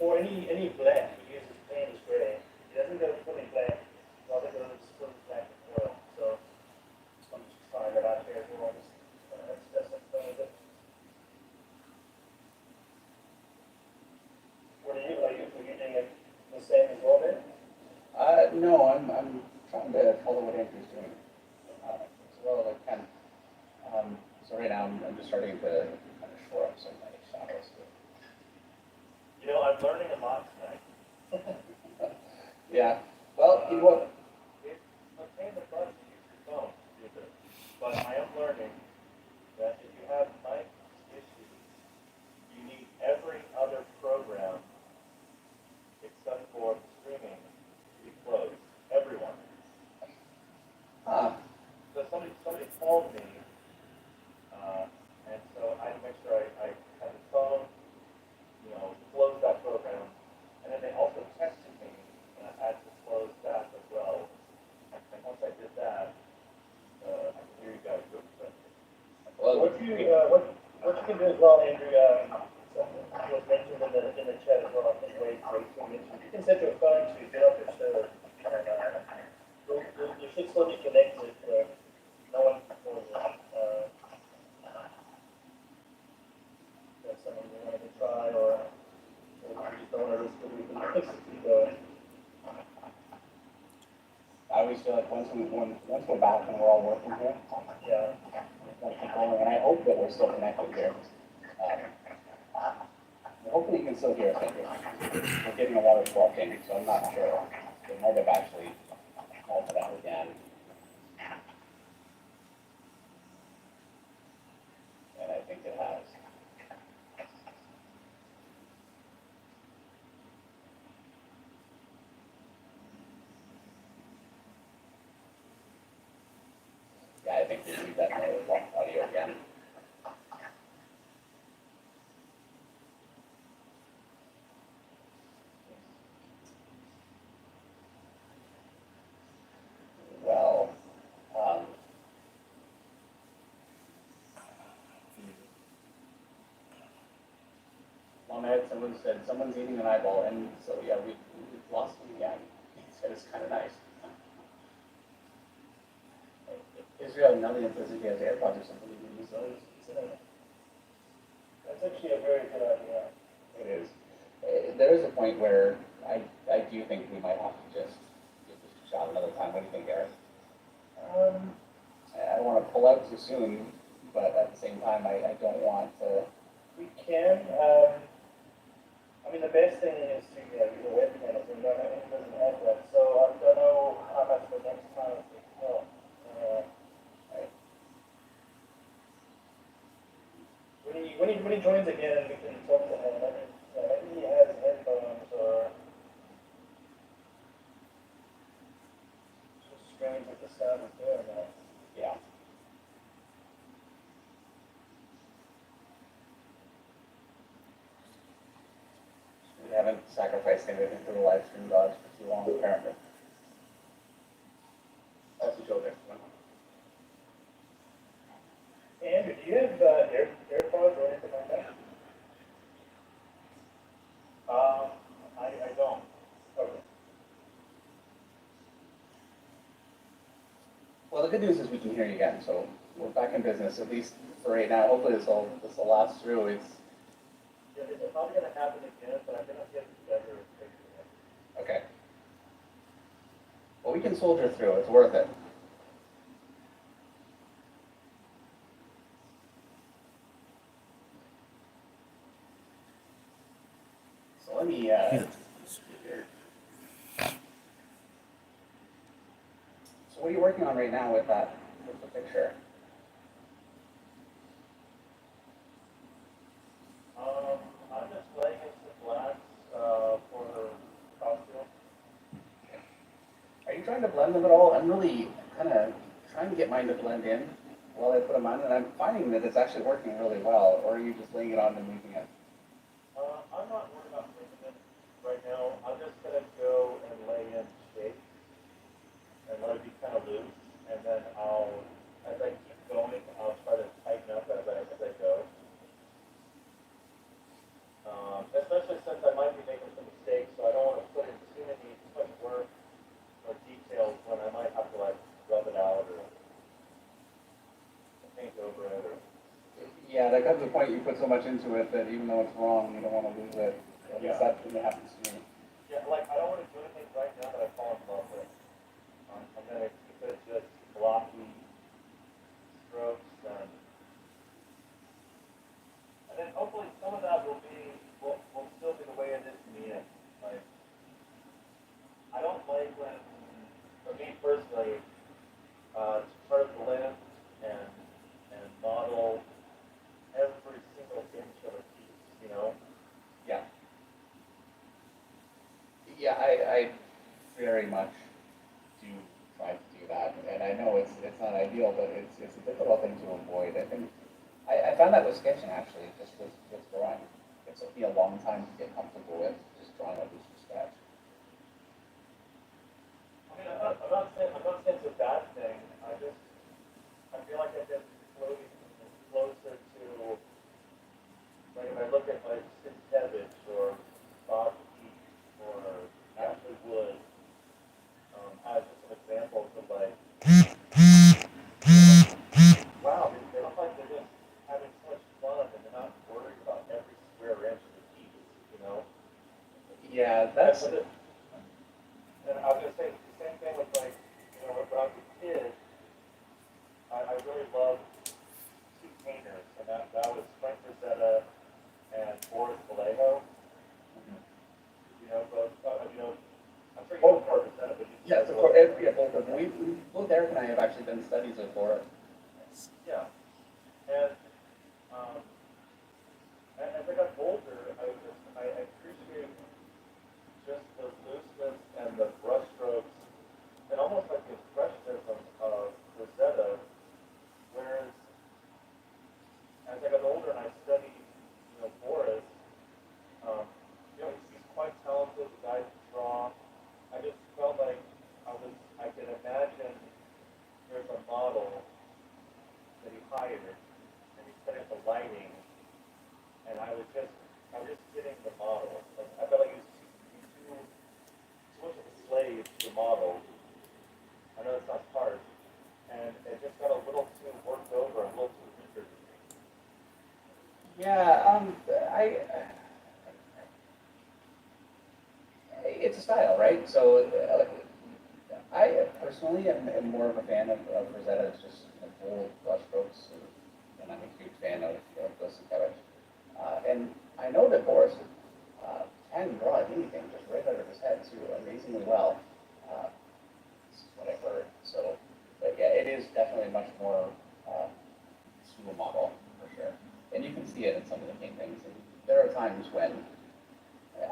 or any blank, he uses plain gray. He doesn't go fully blank, rather goes fully black and oil. So I'm just trying that out here as well. That's what are you doing it the same as well then? No, I'm trying to follow what Andrew's doing. As well as I can. So right now I'm just starting to kind of shore up some of my shadows. You know, I'm learning a lot tonight. Yeah. Well, you know what? It's a pain in the butt to use your phone to do this, but I am learning that if you have mic issues, you need every other program except for streaming to be closed. Everyone. Huh. So somebody called me, and so I had to make sure I had the phone, close that program, and then they also texted me, and I had to close that as well. And once I did that, I can hear you guys good. Well, What you can do as well, Andrew, something was mentioned in the chat as well, I think Wade mentioned, you can set your phone to get off your server, and you should still be connected, no one will, that's something you wanted to try, or you just don't want to risk it, we can fix it, keep going. I always feel like once we're back and we're all working here, Yeah. it's gonna keep going, and I hope that we're still connected here. Hopefully you can still hear us, Andrew. We're getting a lot of squawking, so I'm not sure. It might have actually called it out again. And I think it has. Yeah, I think we need that audio again. Well, Mom had someone said someone's eating an eyeball, and so yeah, we've lost him again. He said it's kind of nice. Israel, now the influence he has AirPods or something, you can use those. That's actually a very good idea. It is. There is a point where I do think we might have to just give this a shot another time. What do you think, Eric? I don't want to pull out too soon, but at the same time, I don't want to. We can, I mean, the best thing is to use a webcam, if we don't have, it doesn't have that, so I don't know how much the next time it will. When he joins again, we can talk to him, maybe he has headphones or just strange that the sound is there now. Yeah. We haven't sacrificed anything for the live stream gods for too long, apparently. That's a joke, everyone. Andrew, do you have AirPods or anything like that? I don't. Okay. Well, the good news is we can hear you again, so we're back in business, at least for right now. Hopefully this will last through. Yeah, it's probably gonna happen again, but I'm gonna get together and fix it. Okay. Well, we can soldier through. It's worth it. So let me, So what are you working on right now with the picture? I'm just laying in some glass, for the costume. Are you trying to blend them at all? I'm really kind of trying to get mine to blend in while I put them on, and I'm finding that it's actually working really well. Or are you just laying it on and leaving it? I'm not worried about making it right now. I'm just gonna go and lay in shape and let it be kind of loose, and then as I keep going, I'll try to tighten up as I go. Especially since I might be making have to the point you put so much into it that even though it's wrong, you don't want to lose it. At least that thing happens to me. Yeah, like, I don't wanna do anything right now that I fall in love with. I'm gonna keep it just blocky strokes and then hopefully some of that will still be the way it is to me. Like, I don't like when, for me personally, to try to blend and model every single inch of a piece, you know? Yeah. Yeah, I very much do try to do that, and I know it's not ideal, but it's a difficult thing to avoid. I think I found that with sketching actually, just with drawing. It took me a long time to get comfortable with just drawing a loose sketch. I mean, I'm not saying it's a bad thing. I feel like I've been floating closer to, like, if I look at like Sienkiewicz or Bob Keith or Ashley Wood, as just some examples of like, wow, they look like they're just having so much fun and they're not worried about every square inch of the piece, you know? Yeah, that's And I was gonna say the same thing with like, you know, when I was a kid, I really loved two painters, and that was Frank Frazetta and Boris Vallejo. You know, both, you know, I'm sure you know Boris Frazetta, but you yes, of course. Yeah, both of them. Both Eric and I have actually done studies of Bora. yeah. And um, as I got older, I appreciate just the looseness and the brushstrokes and almost like the expressionism of Rosetta, whereas as I got older and I studied, you know, Boris, you know, he's quite talented, the guy can draw. I just felt like I could imagine there's a model that he hired and he set up the lighting and I was just getting the model. Like, I felt like he was too much of a slave to the model. I know that sounds harsh. And it just got a little too worked over, a little too eager to me. Yeah, it's a style, right? So, I personally am more of a fan of Rosetta's just bold brushstrokes, and I'm a huge fan of Wilson Kevich. And I know that Boris can draw anything just right out of his head too, amazingly well. This is what I've heard. So, but yeah, it is definitely much more to a model for sure, and you can see it in some of the paintings. And there are times when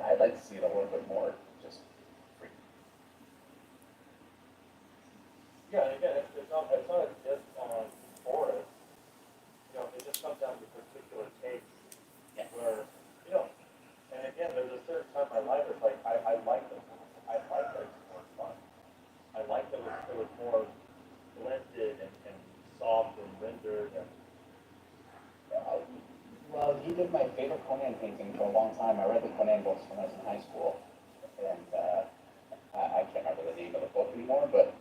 I'd like to see it a little bit more just free. Yeah, and again, it's not a diss on Boris. You know, it just comes down to particular takes Yeah. where, you know, and again, there's a certain time in my life it's like I like that it was more fun. I like that it was more blended and soft and rendered and Uh, well, he did my favorite Conan painting for a long time. I read the Conan books when I was in high school, and I can't remember the name of the book anymore. But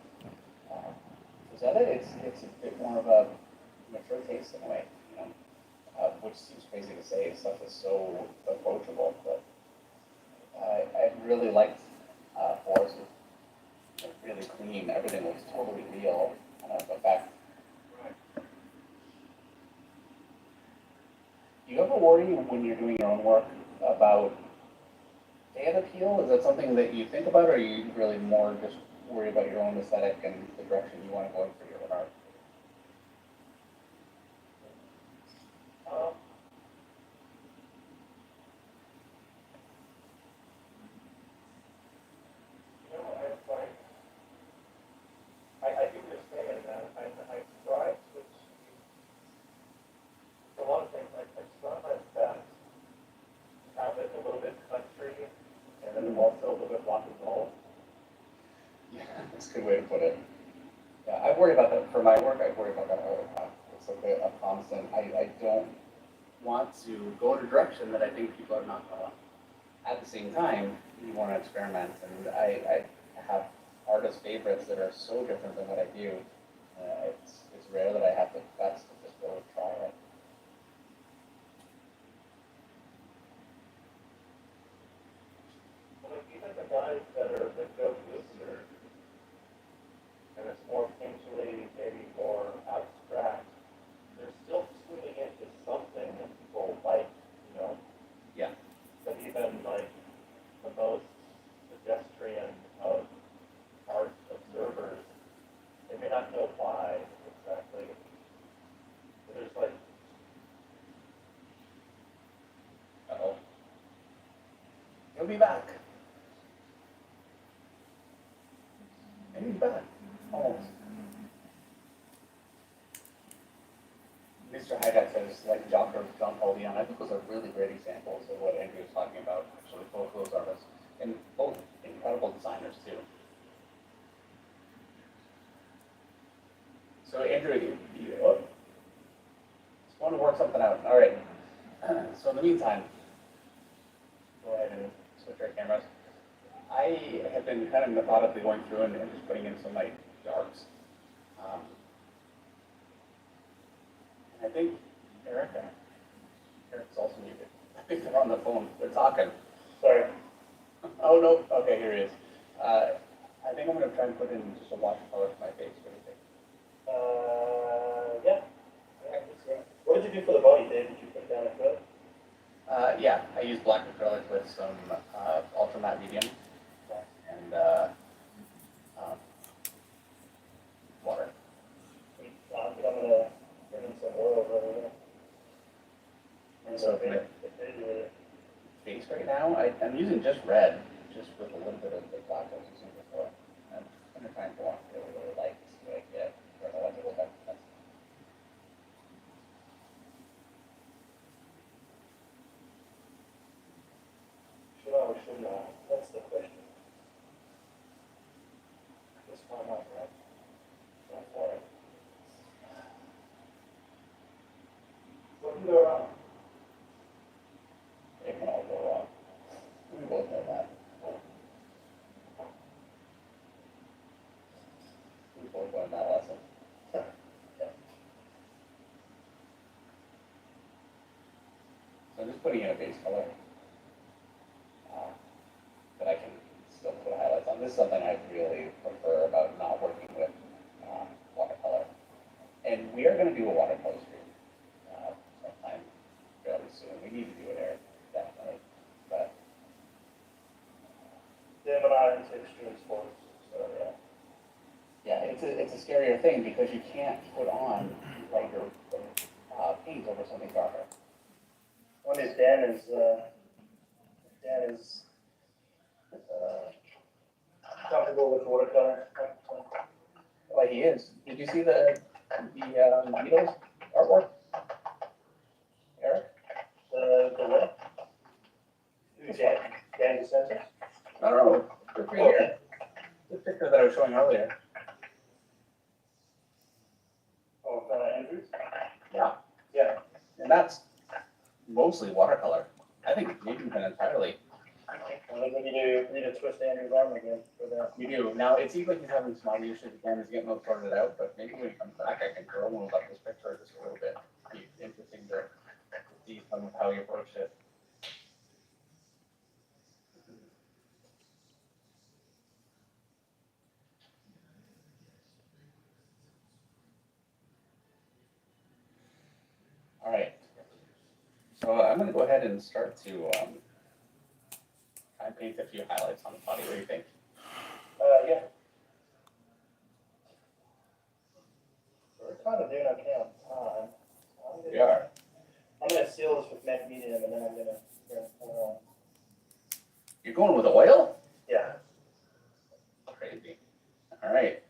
is that it? It's a bit more of a mature taste in a way, you know, which seems crazy to say. Stuff is so approachable, but I really liked Boris. Was like, really clean. Everything was totally real. In fact, do you ever worry when you're doing your own work about fan appeal? Is that something that you think about, or are you really more just worry about your own aesthetic and the direction you want to go in for your own art? um, you know, it's like I get what you're saying, and I try to achieve a lot of things. I try my best to have it a little bit country and then also a little bit rock and roll. Yeah, that's a good way to put it. Yeah, I worry about that for my work. I worry about that all the time. It's like a constant. I don't want to go in a direction that I think people are not going. At the same time, you want to experiment, and I have artist favorites that are so different than what I do. It's rare that I have the guts to just go and try it. apply exactly. There's like, Uh-oh. He'll be back. And he's back. Almost. Mr. Hydeck says, like John Paul Leon, I think those are really great examples of what Andrew was talking about, actually, both those artists. And both incredible designers, too. So, Andrew, just want to work something out. All right. So, in the meantime, go ahead and switch our cameras. I have been kind of methodically going through and just putting in some like darks. And I think Eric's also muted. I think they're on the phone. They're talking. sorry, Oh no. Okay, here he is. I think I'm gonna try and put in just a watercolor for my face. What do you think? yeah. Yeah, I can see. What did you do for the body, Dave? Did you put down a foot? Yeah, I use black acrylic with some ultra matte medium and water. I'm gonna bring in some oil over there. And so for my face right now, I'm using just red, just with a little bit of the black I was using before. I'm gonna try and go on really light to see what I get. I don't know what to look at. Should I or should not? That's the question. Just find out, right? Go for it. What can go wrong? It can all go wrong. We both know that. We both learned that lesson. So I'm just putting in a base color. But I can still put highlights on. This is something I really prefer about not working with watercolor. And we are going to do a watercolor stream sometime fairly soon. We need to do it, Eric, definitely. But Dave and I are into extreme sports, so yeah. yeah, it's a scarier thing because you can't put on lighter paint over something darker. One is Dan is comfortable with watercolor. Like he is. Did you see the Beatles artwork, Eric? The what? Dan DeSantis? I don't know. Look right here. The picture that I was showing earlier. Oh, Andrews? Yeah. Yeah. And that's mostly watercolor. I think maybe even entirely. I think we need to twist Andrew's arm again for that. We do. Now, it seems like he's having some audio issues again. He's getting those sorted out, but maybe when he comes back, I can girl him about this picture just a little bit. It'd be interesting to see some of how he approached it. All right. So I'm going to go ahead and start to try and paint a few highlights on the body. What do you think? Yeah. We're kind of doing okay on time. We are. I'm gonna seal this with matte medium and then I'm gonna You're going with oil? yeah. Crazy. All right.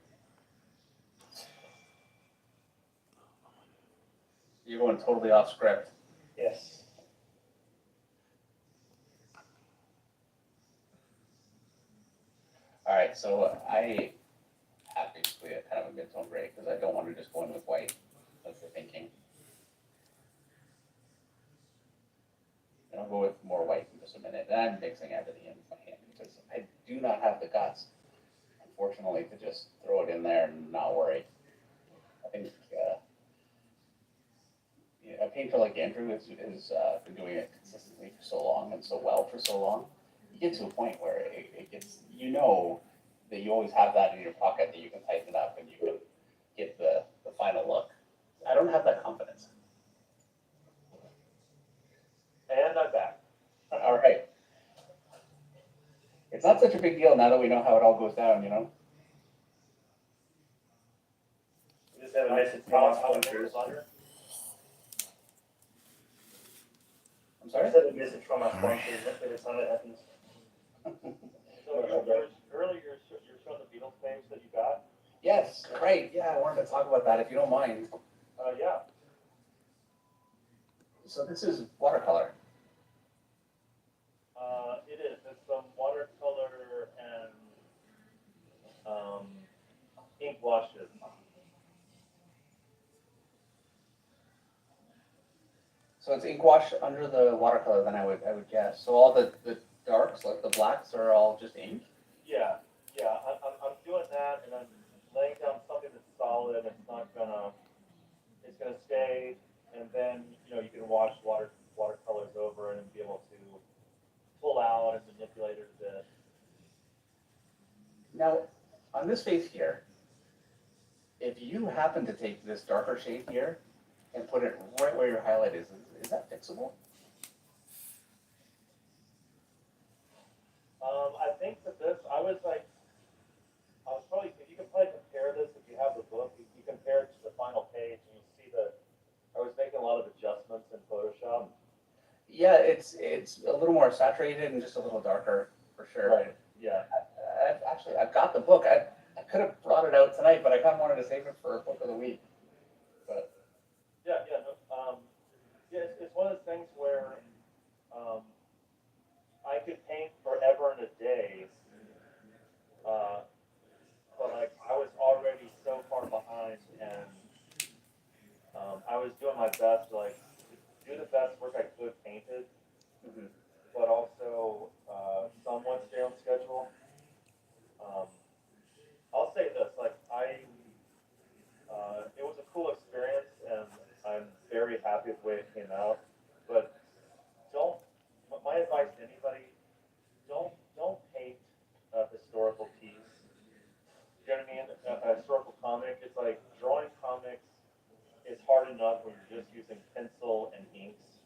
You're going totally off script. Yes. All right, so I have basically a kind of a mid-tone gray because I don't want to just go in with white. That's the thinking. And I'll go with more white in just a minute. And I'm mixing everything in with my hand because I do not have the guts, unfortunately, to just throw it in there and not worry. I think a painter like Andrew has been doing it consistently for so long and so well for so long. You get to a point where it gets, you know, that you always have that in your pocket that you can tighten it up and you can get the final look. I don't have that confidence. And I'm back. All right. It's not such a big deal now that we know how it all goes down, you know? Instead of missing Thomas pointers. I'm sorry? Instead of missing trauma pointers, by the time it happens. So earlier you're showing the Beatles page that you got? Yes, right, yeah, I wanted to talk about that if you don't mind. Yeah. So this is watercolor. It is. It's some watercolor and ink washes. So it's ink wash under the watercolor, then I would guess. So all the darks, like the blacks, are all just ink? Yeah, yeah. I'm doing that, and I'm laying down something that's solid. It's gonna stay, and then you can wash watercolors over it and be able to pull out and manipulate it a bit. Now, on this face here, if you happen to take this darker shade here and put it right where your highlight is that fixable? I think that I was probably, if you can probably compare this, if you have the book, you compare it to the final page and you see that I was making a lot of adjustments in Photoshop. Yeah, it's a little more saturated and just a little darker, for sure. Right, yeah. I've got the book. I could have brought it out tonight, but I kind of wanted to save it for book of the week. But Yeah, it's one of those things where I could paint forever and a day, but like I was already so far behind, and I was doing my best to like do the best work I could painted, but also somewhat stay on schedule. I'll say this, like it was a cool experience, and I'm very happy with the way it came out. But my advice to anybody, don't paint a historical piece. You know what I mean? A historical comic. It's like drawing comics is hard enough when you're just using pencil and inks.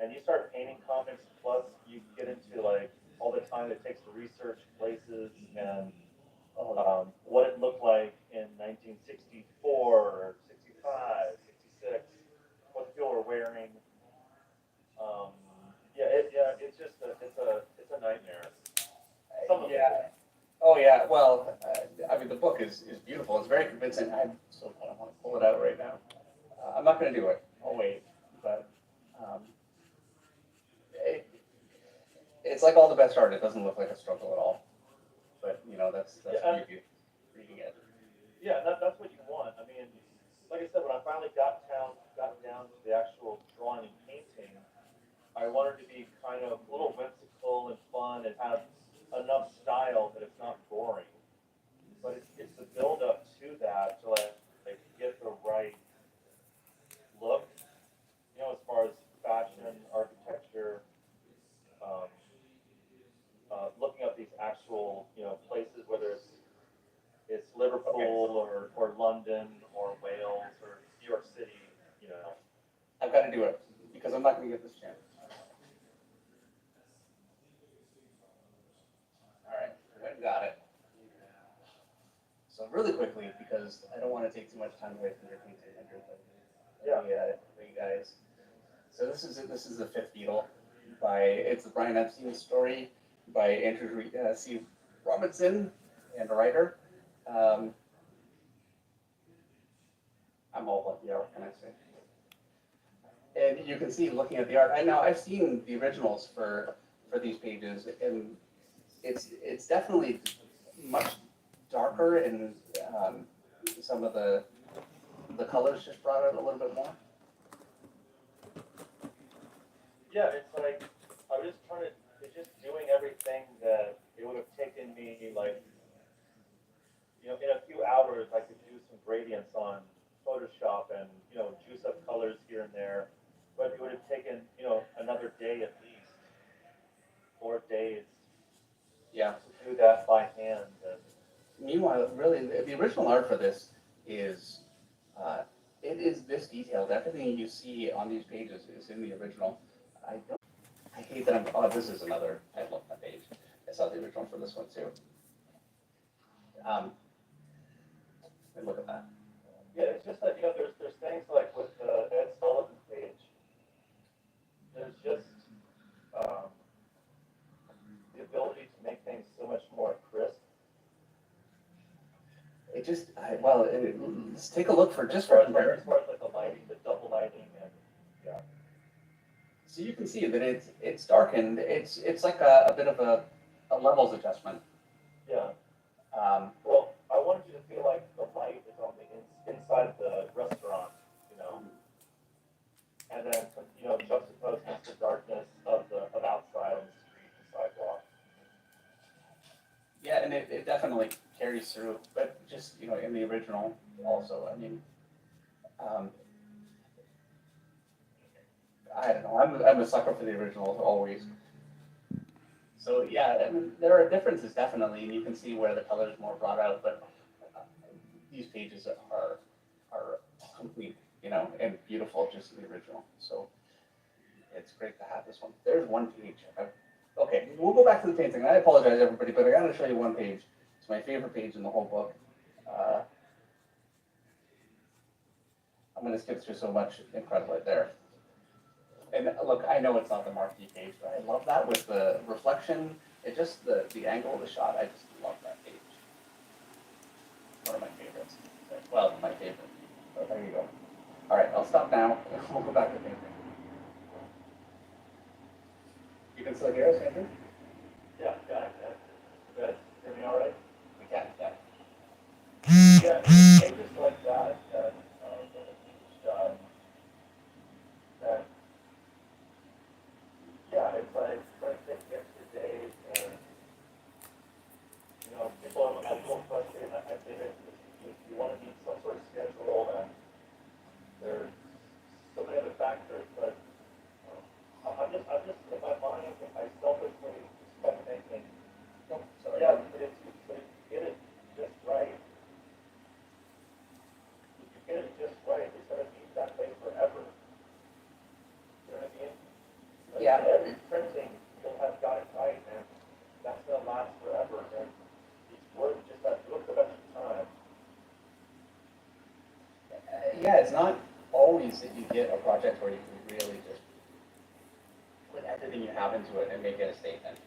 And you start painting comics, plus you get into like all the time it takes to research places and what it looked like in 1964, 65, 66, what the people were wearing. It's just it's a nightmare. yeah. Oh yeah. Well, I mean, the book is beautiful. It's very convincing. I still kind of want to pull it out right now. I'm not going to do it. I'll wait. But it's like all the best art. It doesn't look like a struggle at all. But that's beauty reading it. Yeah, that's what you want. I mean, like I said, when I finally got down to the actual drawing and painting, I wanted to be kind of a little whimsical and fun and have enough style that it's not boring. But it's the build up to that to like get the right look, as far as fashion, architecture, um, looking up these actual, places, whether it's Liverpool or London or Wales or New York City. I've got to do it because I'm not going to get this chance. All right, I got it. So really quickly, because I don't want to take too much time away from your painting, Andrew, for you guys. So this is the Fifth Beatle it's the Brian Epstein story by Andrew C. Robinson and a writer. I'm all about the art, what can I say? And you can see, looking at the art, I've seen the originals for these pages, and it's definitely much darker, and some of the colors just brought out a little bit more. Yeah, it's like it's just doing everything that it would have taken me, like, in a few hours I could do some gradients on Photoshop and, juice up colors here and there, but it would have taken, another day at least, 4 days. Yeah. To do that by hand. Meanwhile, really, the original art for this is, it is this detailed. Everything you see on these pages is in the original. I hate that this is another title of that page. I saw the original for this one too. And look at that. let's take a look for just As for far as comparison. like the lighting, the double lighting and, yeah. So you can see that it's darkened. It's like a bit of a levels adjustment. Yeah, Um, well, I wanted you to feel like the light is on the inside the restaurant, and then, juxtaposed against the darkness of outside on the street and sidewalk. yeah, and it definitely carries through, but just in the original also. I mean, um, I don't know. I'm a sucker for the originals always. So yeah, I mean, there are differences definitely, and you can see where the color is more brought out. But these pages are complete, and beautiful, just the original. So it's great to have this one. There's one page. Okay, we'll go back to the painting. I apologize, everybody, but I got to show you one page. It's my favorite page in the whole book. I'm going to skip through so much incredible right there. And look, I know it's not the marquee page, but I love that with the reflection. It just the angle of the shot. I just love that page. One of my favorites. Well, my favorite. So there you go. All right, I'll stop now. We'll go back to painting. You can still hear us, Andrew? Yeah, got it, good. Hear me all right? We can. Yeah. Yeah, pages like that, that, yeah, it's like take yesterday and, people question, I think if you want to meet some sort of schedule and there's so many other factors, but I'm just, in my mind, I selfishly expect thinking, Oh, sorry. yeah, but if you get it just right, if you get it just right, it's gonna be that way forever. You know what I mean? Like, Yeah. every printing, you'll have got it right, and that's gonna last forever, and each word just has to look the best time. Yeah, it's not always that you get a project where you can really just put everything you have into it and make it a statement.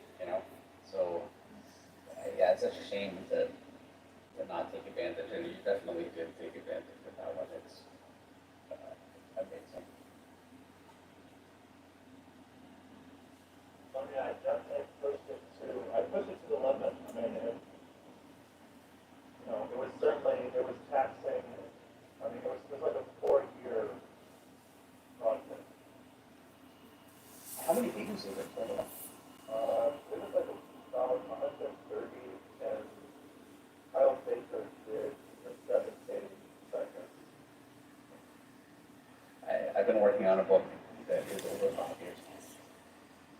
So, yeah, it's such a shame to not take advantage, and you definitely did take advantage of that one. It's amazing. I mean, I definitely I pushed it to the limit. I mean, it was taxing. I mean, it was like a 4-year project. How many pages is it total? It was like about 130, and Kyle Baker did the 7 seconds. I've been working on a book that is over 5 years.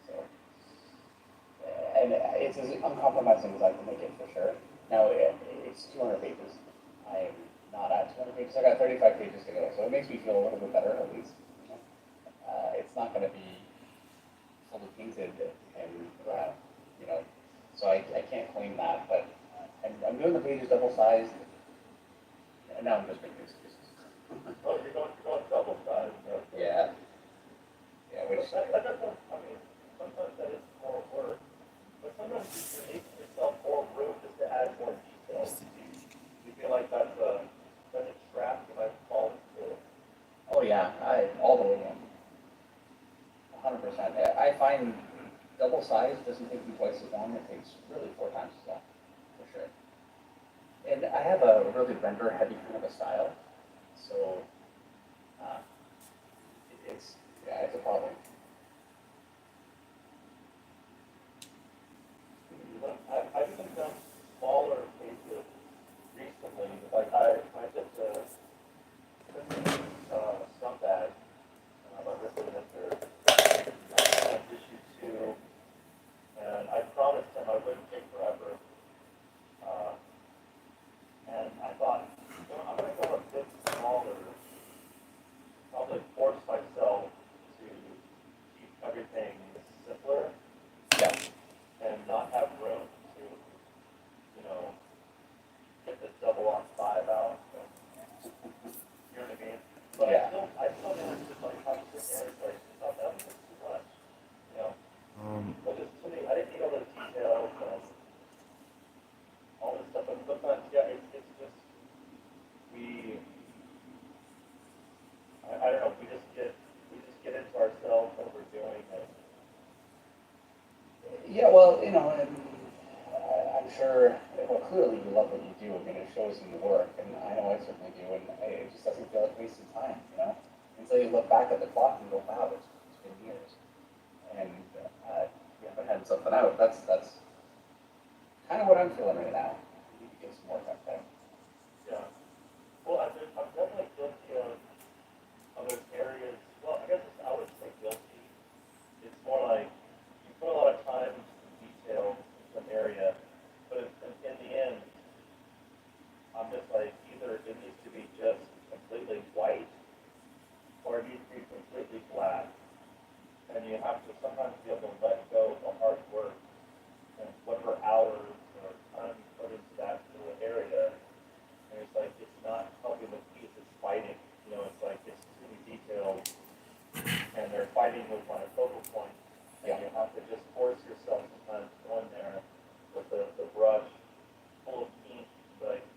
So, and it's as uncompromising as I can make it for sure. Now, it's 200 pages. I am not at 200 pages. I got 35 pages to go, so it makes me feel a little bit better at least. It's not going to be fully painted and, so I can't claim that, but I'm doing the pages double sized, and now I'm just making excuses. Oh, you're going double size. Yeah. Yeah, which, I mean, sometimes that is more work, but sometimes you're making yourself more room just to add more details. You feel like that's a trap you might fall into. oh yeah, all the way in. 100%. I find double size doesn't take me twice as long. It takes really 4 times as long, for sure. And I have a really render heavy kind of a style, so uh, it's a problem. I've even done smaller pages recently. Like I did the stump ad. I'm listed it for issue 2, and I promised him I wouldn't take forever. And I thought, I'm going to go a bit smaller, probably force myself to shows in the work, and I know I certainly do, and it just doesn't feel like wasted time, you know? Until you look back at the clock and go, wow, it's been years. And you haven't had something out. That's kind of what I'm feeling right now. We need to get some more time. Yeah. Well, I'm definitely guilty of those areas. Well, I guess I wouldn't say guilty. It's more like you put a lot of time and detail into an area, but in the end, I'm just like, either it needs to be just completely white or it needs to be completely black. And you have to sometimes be able to let go of the hard work and whatever hours or time you put into that little area. And it's like, it's not helping the piece, it's fighting. You know, it's like, it's too detailed and they're fighting with my focal point. And you have to just force yourself sometimes to go in there with the brush full of ink, like,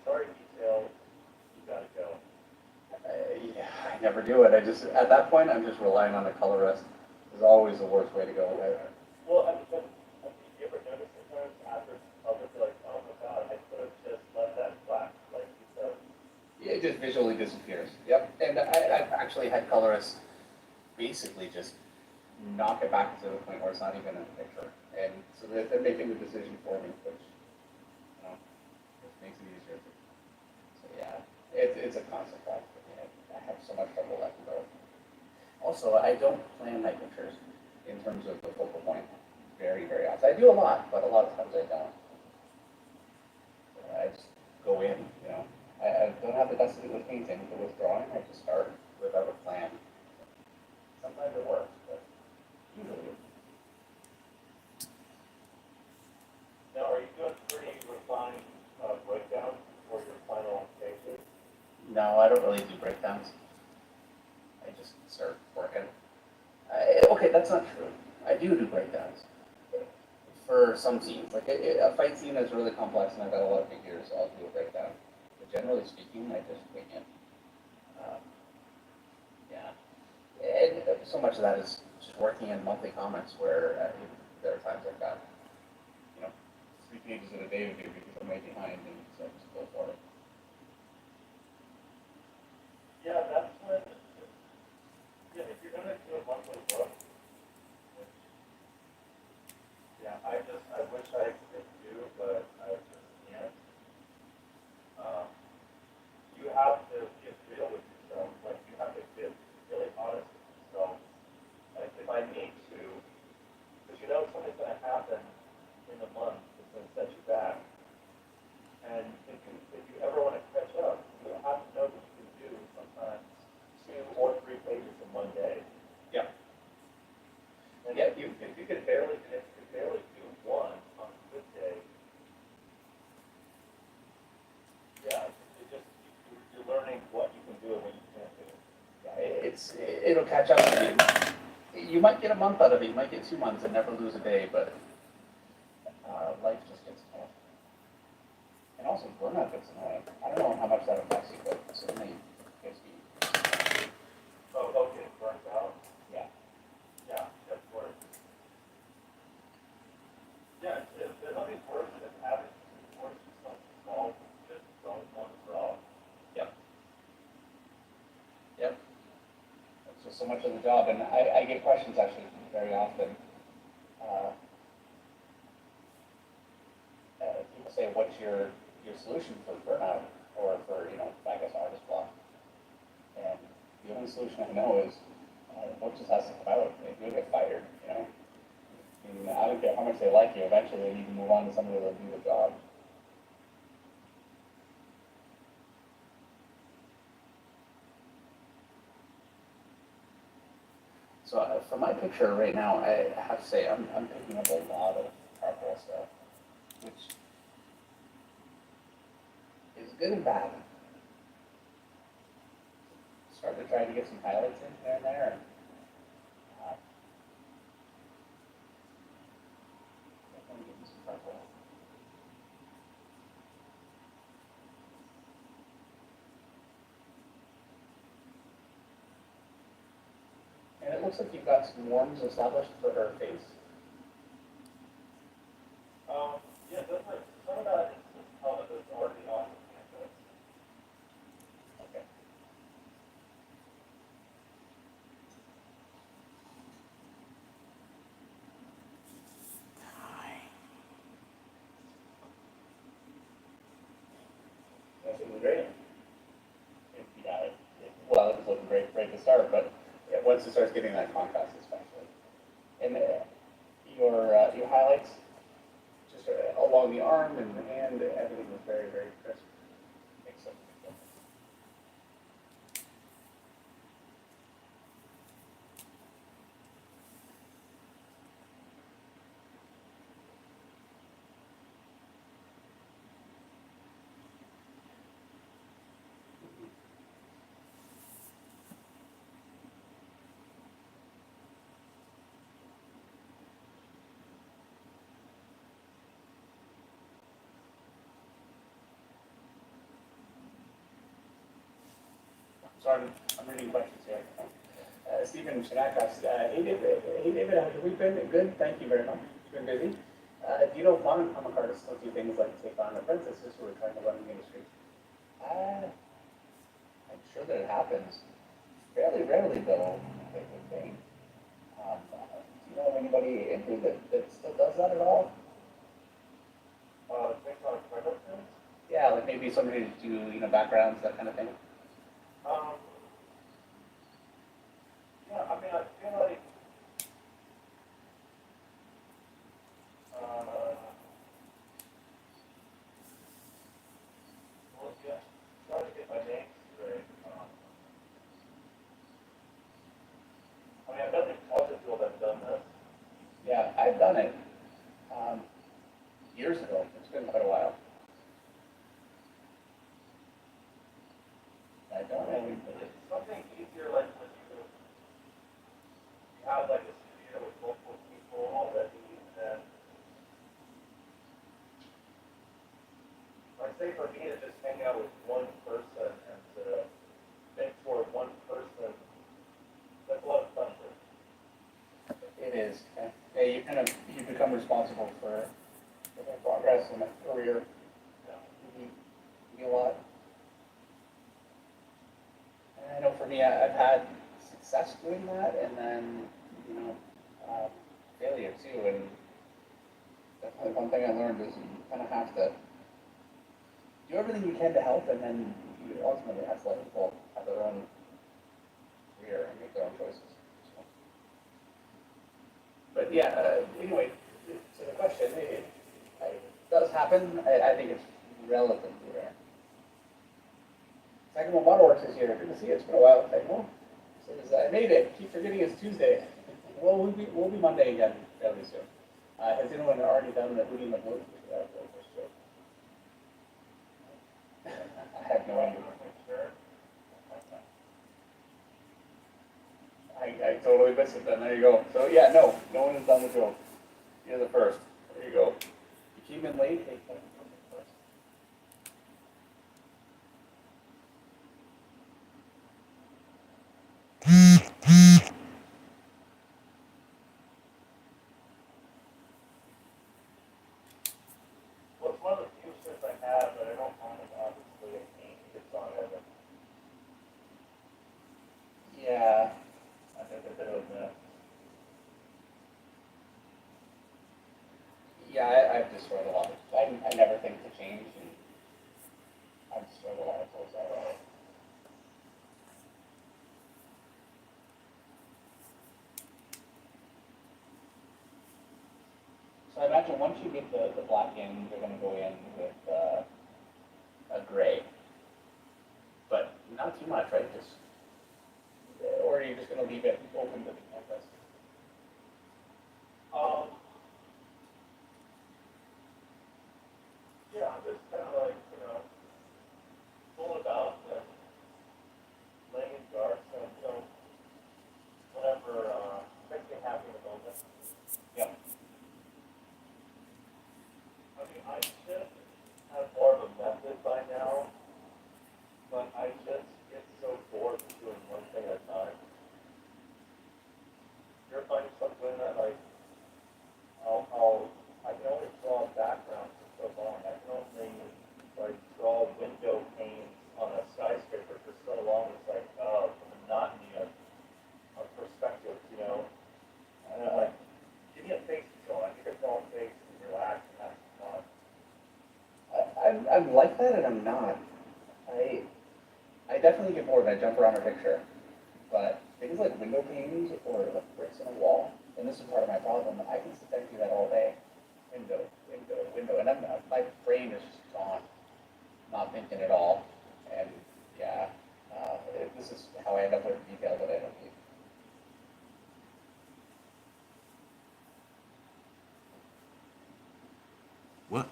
sorry detail, you gotta go. Yeah, I never do it. I just, at that point, I'm just relying on the colorist. Is always the worst way to go. Well, I mean, but you ever notice sometimes after I'll just be like, oh my god, I could have just left that black, like you said. Yeah, it just visually disappears. Yep. And I've actually had colorists basically just knock it back to the point where it's not even in the picture. And so they're making the decision for me, which, you know, just makes it easier. So yeah, it's a constant battle for me. I have so much trouble letting go. Also, I don't plan my pictures in terms of the focal point very, very often. I do a lot, but a lot of times I don't. I just go in, you know. I don't have the best to do with painting, but with drawing, I just start without a plan. Sometimes it works, but usually. Now, are you doing pretty refined breakdowns for your final pages? No, I don't really do breakdowns. I just start working. Okay, that's not true. I do breakdowns for some scenes. Like a fight scene is really complex and I've got a lot of figures, so I'll do a breakdown. But generally speaking, I just wing it. Yeah. And so much of that is just working in monthly comics where there are times I've got, you know, 3 pages in a day to do because I'm way behind and so I just go for it. Yeah, that's when, yeah, if you're gonna do a monthly book, which, yeah, I wish I could do, but I just can't. You have to get real with yourself, like, you have to get really honest with yourself. Like, if I need to, because you know something's gonna happen in a month, it's gonna set you back. And if you ever wanna catch up, you have to know that you can do sometimes 2 or 3 pages in one day. Yeah. And Yeah, if you could barely do one on a good day, yeah, you're learning what you can do and what you can't do. Yeah, it'll catch up to you. You might get a month out of it, you might get 2 months and never lose a day, but life just gets tough. And also burnout gets annoying. I don't know how much that affects you, but certainly gets me. Oh, getting burnt out? Yeah. Yeah, of course. Yeah, there's nothing worse than having to force yourself to solve just don't want to solve. Yep. Yep. That's just so much of the job, and I get questions actually very often. People say, "What's your solution for burnout or for I guess artist block?" And the only solution I know is the book just has to come out. If you get fired, you know. And I don't care how much they like you. Eventually, you can move on to somebody that'll do the job. So for my picture right now, I have to say I'm picking up a lot of charcoal stuff, which is good and bad. Started to try to get some highlights in here and there. And, definitely getting some charcoal. And it looks like you've got some warms established for her face. Yeah, definitely. Some of that is once it starts getting that contrast especially. And your highlights, just along the arm and the hand, everything was very, very crisp. Makes sense. So I'm reading questions here. Stephen Shanak asks, hey David, have we been good? Thank you very much. Been busy. Do you know if modern comic artists still do things like take on apprentices who are trying to run the industry? I'm sure that it happens. Fairly rarely though, I think. Do you know of anybody that still does that at all? Based on productions, Yeah, like maybe somebody to do, backgrounds, that kind of thing. um, yeah, I mean, I feel like, well, yeah, try to get my name straight. I mean, I've done other people that have done this. Yeah, I've done it, years ago. It's been quite a while. I don't know. It's something easier, like when you have like a studio with multiple people already, and I'd say for me to just hang out with one person and to mentor one person, that's a lot of pressure. It is. Yeah, you become responsible for their progress and their career. Yeah. You do a lot. And I know for me, I've had success doing that, and then failure too. And definitely one thing I learned is you kind of have to do everything you can to help, and then you ultimately have to let people have their own career and make their own choices. So. But yeah, anyway, to the question, it does happen. I think it's relatively rare. Sakamo Waterworks is here. Good to see you. It's been a while, Sakamo. Says, I made it. Keep forgetting it's Tuesday. Well, we'll be Monday again fairly soon. Has anyone already done the Hootie McGlue? I have no idea. I totally missed it then. There you go. So yeah, no one has done the joke. You're the first. There you go. You came in late. Hey, thank you for being first. Well, it's one of the few shirts I have that I don't own, obviously, a paint gets on it. Yeah. I think a bit of that. Yeah, I've destroyed a lot. I never think to change, and I've destroyed a lot of clothes that way. So I imagine once you get the black in, you're going to go in with a gray, but not too much, right? Just or are you just going to leave it open to the canvas? Um, yeah, I'm just kind of like, full about and laying in dark, and, whatever, makes me happy in the moment. Yeah. I mean, I should have more of a method by now, but I just get so bored with doing one thing at a time. You're finding yourself doing that, like, I can only draw backgrounds for so long. I can only, like, draw window panes on a skyscraper for so long. It's like, oh, the monotony of perspective, And I'm like, give me a face control. I need to draw a face and relax and have some fun. I'm like that, and I'm not. I definitely get bored. I jump around a picture, but things like window panes or like bricks in a wall, and this is part of my problem, I can sit there and do that all day. Window, window, window, and my brain is just gone, not thinking at all. And yeah, this is how I end up with detail that I don't need. What?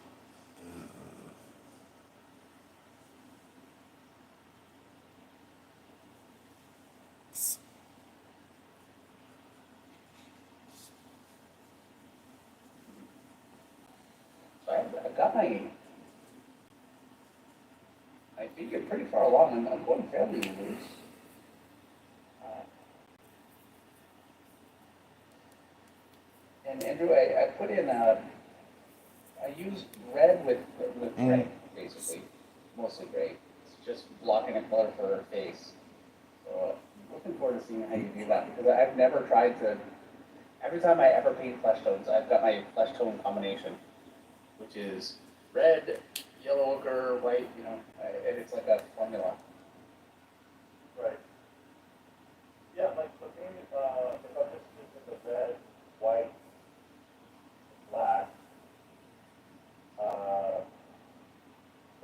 So I've got I think you're pretty far along. I'm going fairly loose. Uh, and Andrew, I put in I used red with gray, basically, mostly gray. It's just blocking a color for her face. So I'm looking forward to seeing how you do that because I've never tried to. Every time I ever paint flesh tones, I've got my flesh tone combination, which is red, yellow ochre, white. And it's like a formula. Right. Yeah, like for me, if I'm just using the red, white, black,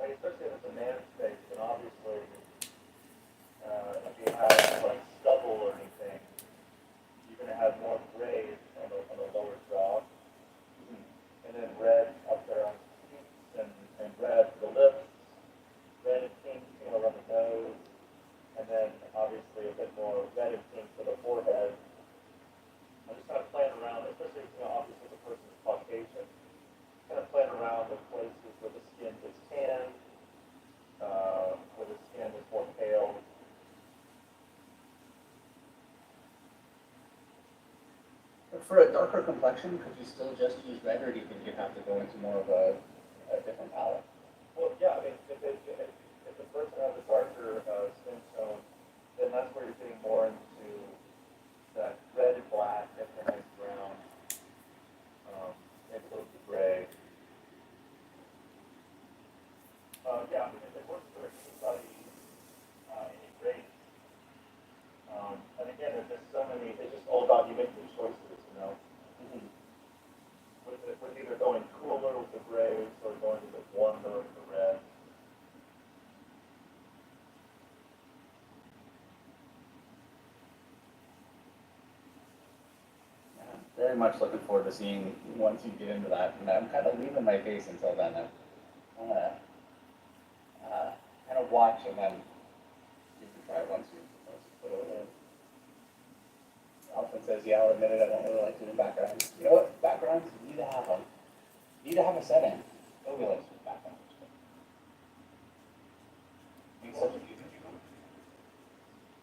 like especially if it's a man space, then obviously, if you have like stubble or anything, you're gonna have more grays on the lower jaw, and then red up there on the cheeks, and red for the lips, red and pink, around the nose, and then obviously a bit more red and pink for the forehead. I'm just kind of playing around, especially, obviously the person is Caucasian, kind of playing around with places where the skin is tan, where the skin is more pale. But for a darker complexion, could you still just use red, or do you think you'd have to go into more of a different palette? Well, yeah, I mean, if the person has a darker skin tone, then that's where you're getting more into that red and black, and a nice brown, maybe a little bit gray. Yeah, I mean, if it works for anybody, any race. And again, there's just so many, it's just all about you making the choices. Mhm. With either going cooler with the grays or going a bit warmer with the red. Yeah, very much looking forward to seeing once you get into that. And I'm kind of leaving my face until then. I'm gonna kind of watch and then you can try it once you put it in. Alfred says, yeah, I'll admit it, I don't really like doing backgrounds. You know what? Backgrounds, you need to have them. You need to have a setting. Nobody likes doing backgrounds. Makes such a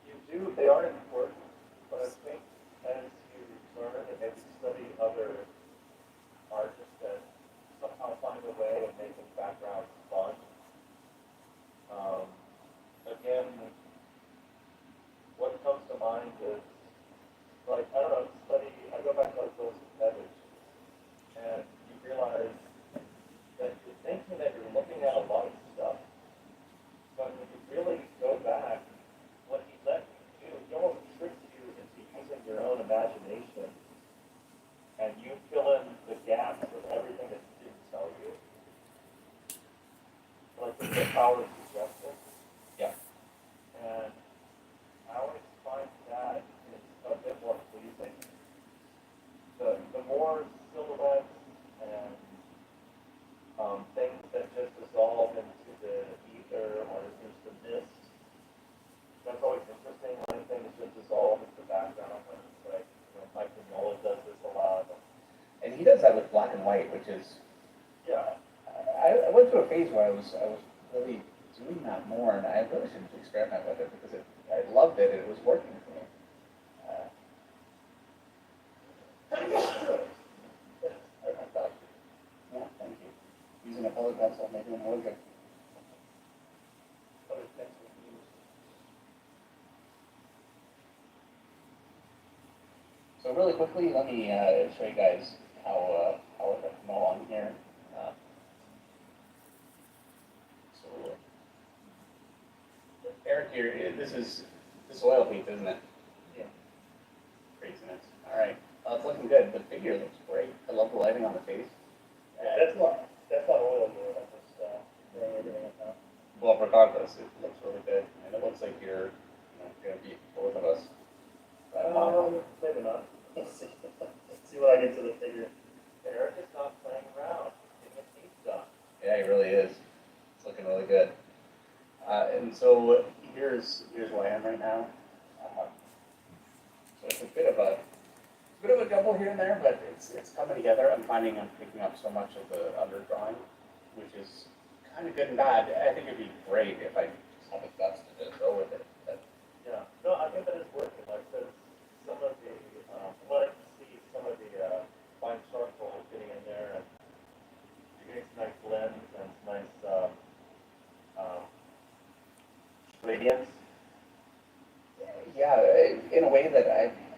You do, they are important, but I think as you learn and maybe study other artists that somehow find a way of making backgrounds fun. Again, what comes to mind is, like, I don't know, I go back to like those Babbage, and you realize that you're thinking that you're looking at a lot of stuff, but when you really go back, what he let you do, he almost tricks you into using your own imagination, and you fill in the gaps with everything that he didn't tell you. Like the power of suggestion. Yeah. And I always find that is a bit more pleasing. The more silhouettes and things that just dissolve into the ether or into the mist, that's always interesting when things just dissolve into the background. When it's like, Mike Mignola does this a lot. And he does that with black and white, which is, Yeah. I went through a phase where I was really doing that more, and I really should experiment with it because I loved it, and it was working for me. Yeah, thank you. Using a colored pencil, maybe an organ. Other things we use. So really quickly, let me show you guys how it come along here. Uh, so Eric here, this is oil paint, isn't it? Yeah. Craziness. All right. It's looking good. The figure looks great. I love the lighting on the face. Yeah, that's not oil, dude, I'm just, doing everything I can. Well, regardless, it looks really good, and it looks like you're, gonna beat both of us. Maybe not. Let's see. Let's see when I get to the figure. Eric is not playing around, getting his teeth done. Yeah, he really is. It's looking really good. And so here's where I am right now. So it's a bit of a jumble here and there, but it's coming together. I'm finding I'm picking up so much of the underdrawing, which is kind of good and bad. I think it'd be great if I just had the guts to just go with it. But Yeah, no, I think that is working, like, I said, some of the, from what I can see, some of the, fine charcoal is getting in there, and you're getting some nice blends and some nice, gradients. yeah, in a way that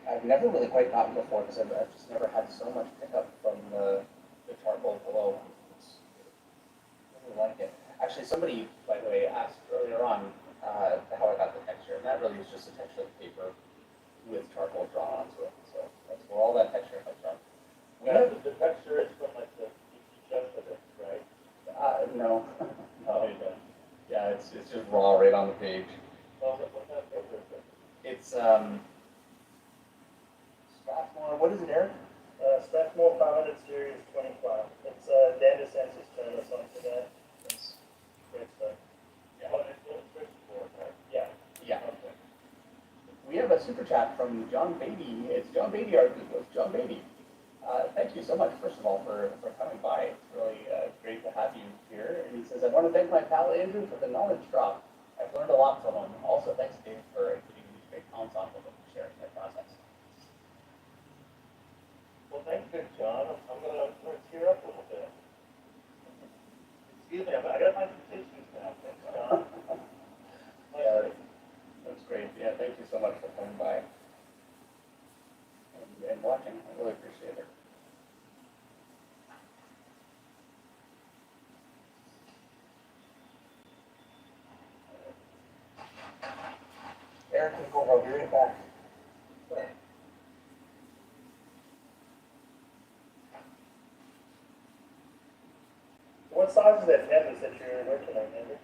I've never really quite gotten before because I've just never had so much pickup from the charcoal below. I really like it. Actually, somebody, by the way, asked earlier on how I got the texture, and that really is just the texture of the paper with charcoal drawn onto it. So that's where all that texture comes from. We Yeah, have, the texture is from like the, you adjusted it, right? no, Oh, no, you did. yeah, it's just raw right on the page. Well, what kind of paper is it? It's Strathmore. What is it, Eric? Strathmore 500 Series 25. It's, Dandasensis turn or something like that. It's great stuff. Yeah. Oh, it's illustration board, right? Yeah. Yeah. Okay. We have a super chat from John Beatty. It's John Beatty, our John Beatty. Thank you so much, first of all, for coming by. It's really great to have you here. And he says, I want to thank my pal Andrew for the knowledge drop. I've learned a lot from him. Also, thanks, Dave, for giving these great comments on them and sharing their process. Well, thank you, John. I'm gonna tear up a little bit. Excuse me, I gotta find some tissues now. Thanks, John. Yeah, that's great. Yeah, thank you so much for coming by and watching. I really appreciate it. Eric can go. I'll be right back. What size is that canvas that you're working on, Andy?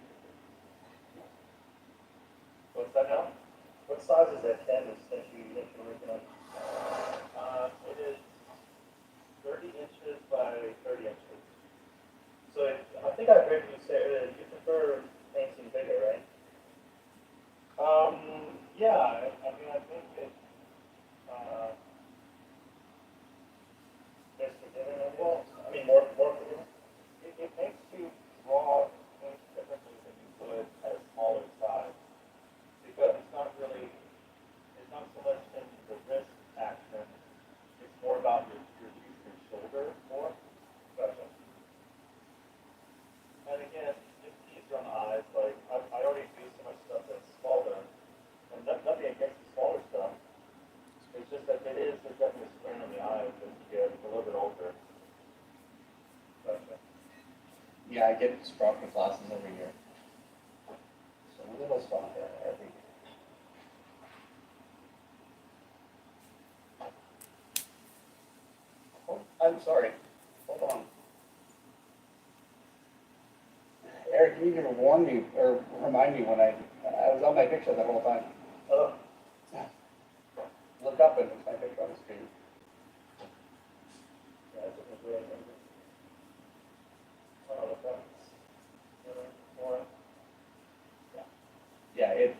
What's that now? What size is that canvas that you're working on? It is 30 inches by 30 inches. So I think I heard you say you prefer painting bigger, right? Yeah, I mean, I think it, less forgiving, well, I mean, more forgiving. It makes you draw things differently than you would at a smaller size. Because it's not so much in the wrist action, it's more about your use of your shoulder more. Gotcha. And again, it's easier on the eyes, like, I already do so much stuff that's smaller, and nothing against the smaller stuff. It's just that there's definitely a strain on the eyes as you get a little bit older. Gotcha. Yeah, I get stronger glasses every year. So a little stronger every year. Oh, I'm sorry. Hold on. Eric, you need to warn me or remind me when I was on my picture that whole time. Oh. Look up and it's my picture on the screen. Yeah, it's a great number. Oh, that's, more. Yeah, it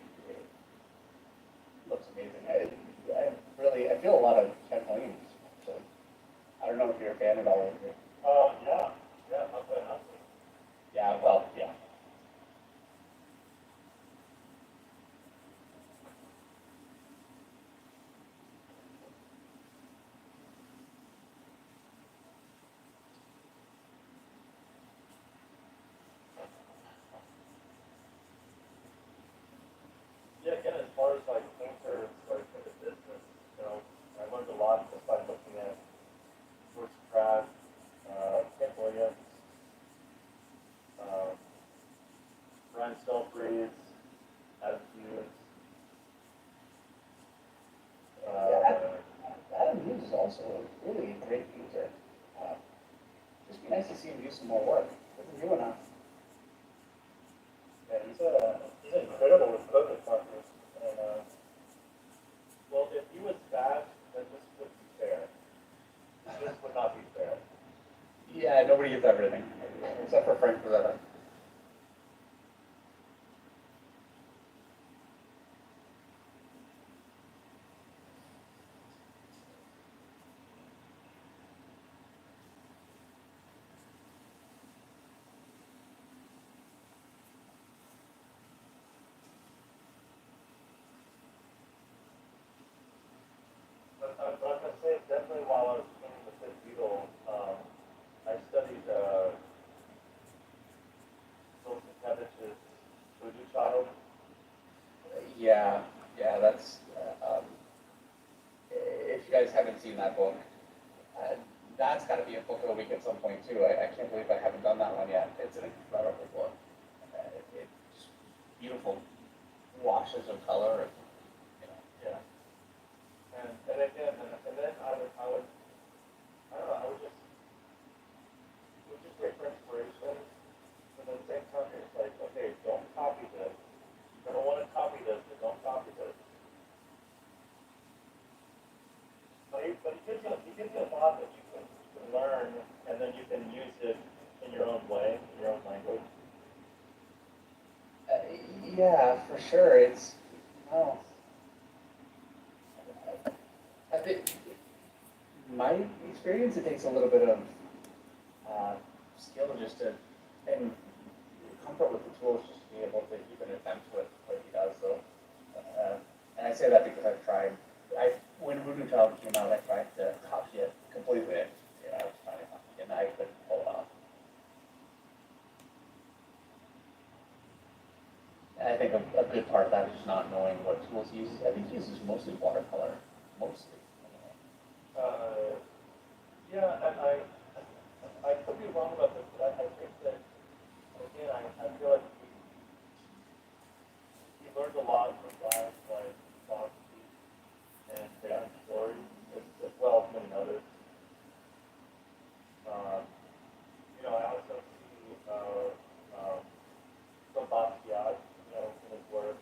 looks amazing. I feel a lot of Ken Williams. So I don't know if you're a fan at all. Yeah, not quite honestly. Yeah, well, yeah. Yeah, again, as far as like painters, like in the business, I learned a lot just by looking at George Pratt also a really great painter. Uh, Just be nice to see him do some more work. Doesn't do enough. Yeah, he's incredible with photography. And well, if he was bad, then this would be fair. This would not be fair. Yeah, nobody gets everything, except for Frank Rosetta. But I'm gonna say definitely while I was painting the Fifth Beatle, I studied Solzhenitsyn's Voodoo Child. Yeah, yeah, that's, if you guys haven't seen that book, that's gotta be a book of the week at some point too. I can't believe I haven't done that one yet. It's an incredible book. It's beautiful washes of color and, you know, Yeah. And again, and then I don't know, I would just wait for inspiration. But at the same time, it's like, okay, don't copy this. I don't want to copy this, but don't copy this. But it gives you a lot that you can learn, and then you can use it in your own way, in your own language. uh, yeah, for sure. It's, well, I think, my experience, it takes a little bit of skill just to, and comfort with the tools just to be able to even attempt what he does. So, and I say that because I've tried. When Voodoo Child came out, I tried to copy it completely. I was trying to copy it, and I couldn't pull it off. And I think a good part of that is just not knowing what tools he uses. I think he uses mostly watercolor, mostly. Uh, yeah, and I could be wrong about this, but I think that, again, I feel like he learned a lot from guys like Foxy and Dan Story, as well as many others. Um, I also see some Basquiat, in his work.